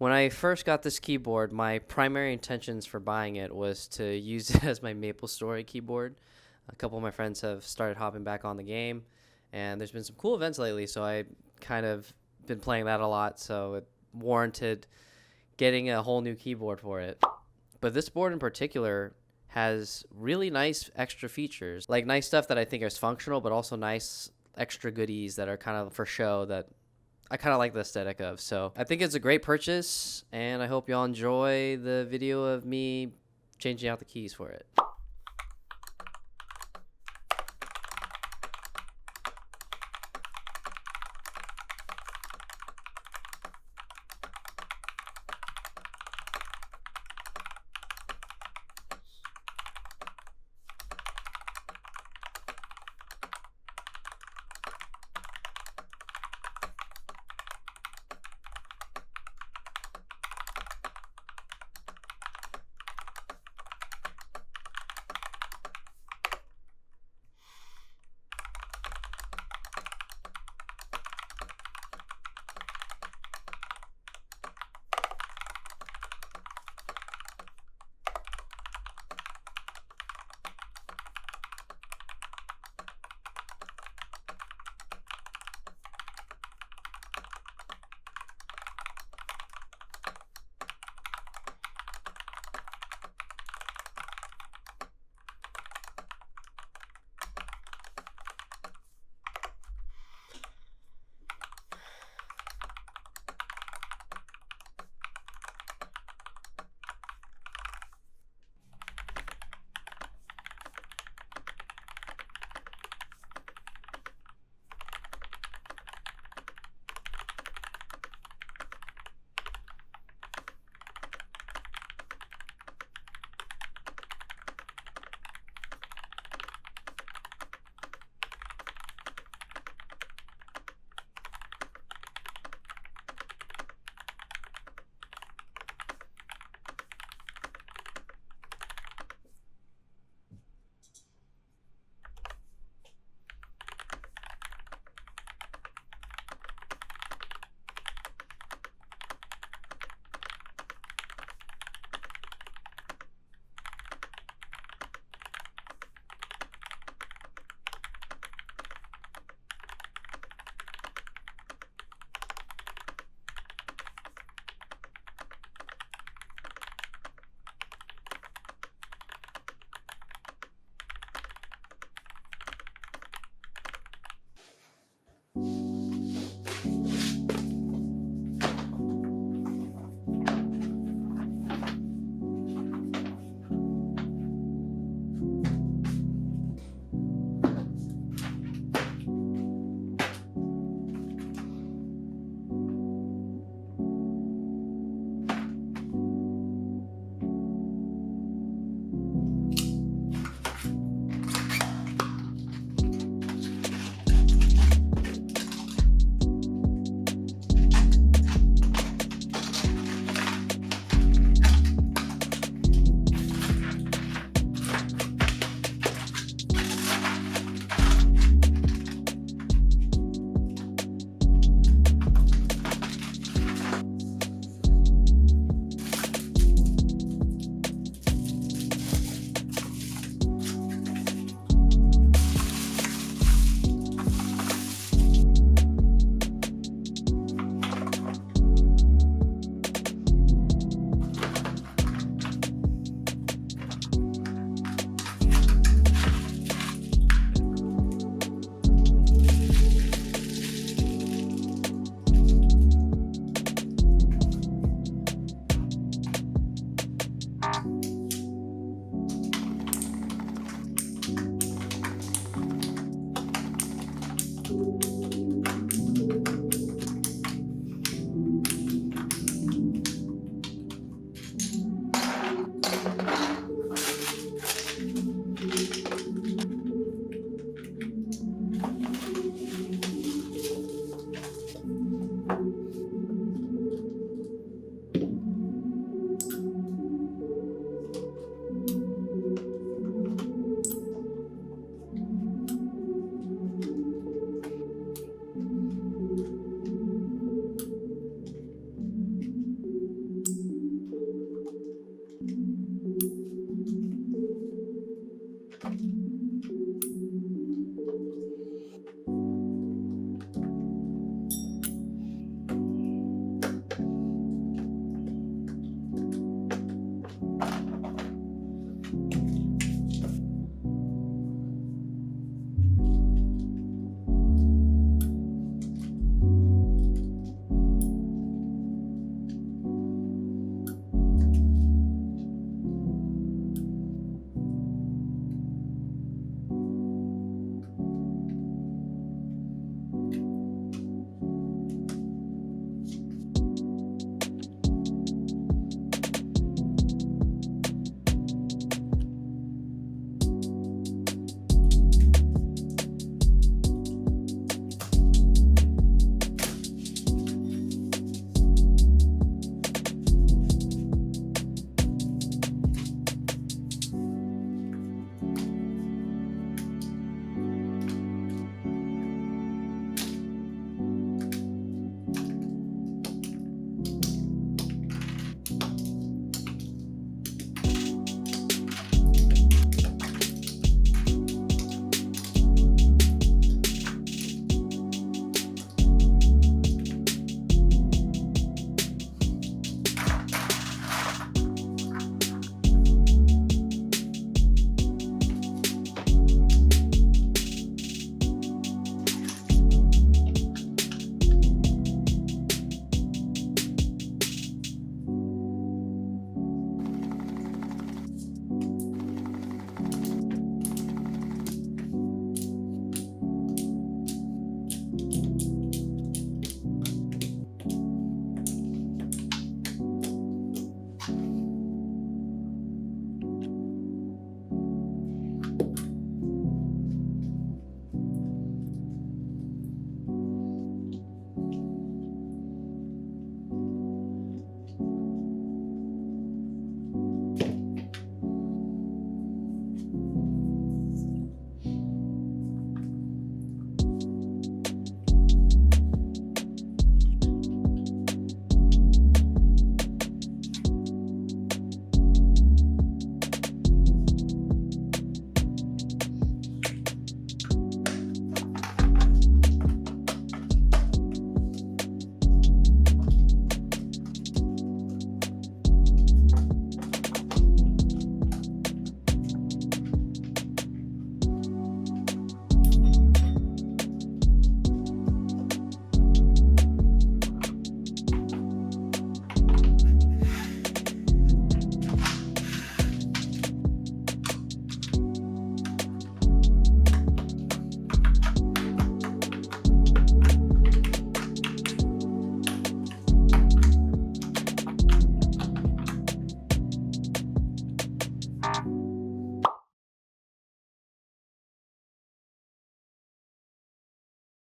When I first got this keyboard, my primary intentions for buying it was to use it as my MapleStory keyboard. A couple of my friends have started hopping back on the game, and there's been some cool events lately, so I kind of been playing that a lot, so it warranted getting a whole new keyboard for it. But this board in particular has really nice extra features, like nice stuff that I think is functional, but also nice extra goodies that are kind of for show that I kind of like the aesthetic of. So I think it's a great purchase, and I hope y'all enjoy the video of me changing out the keys for it.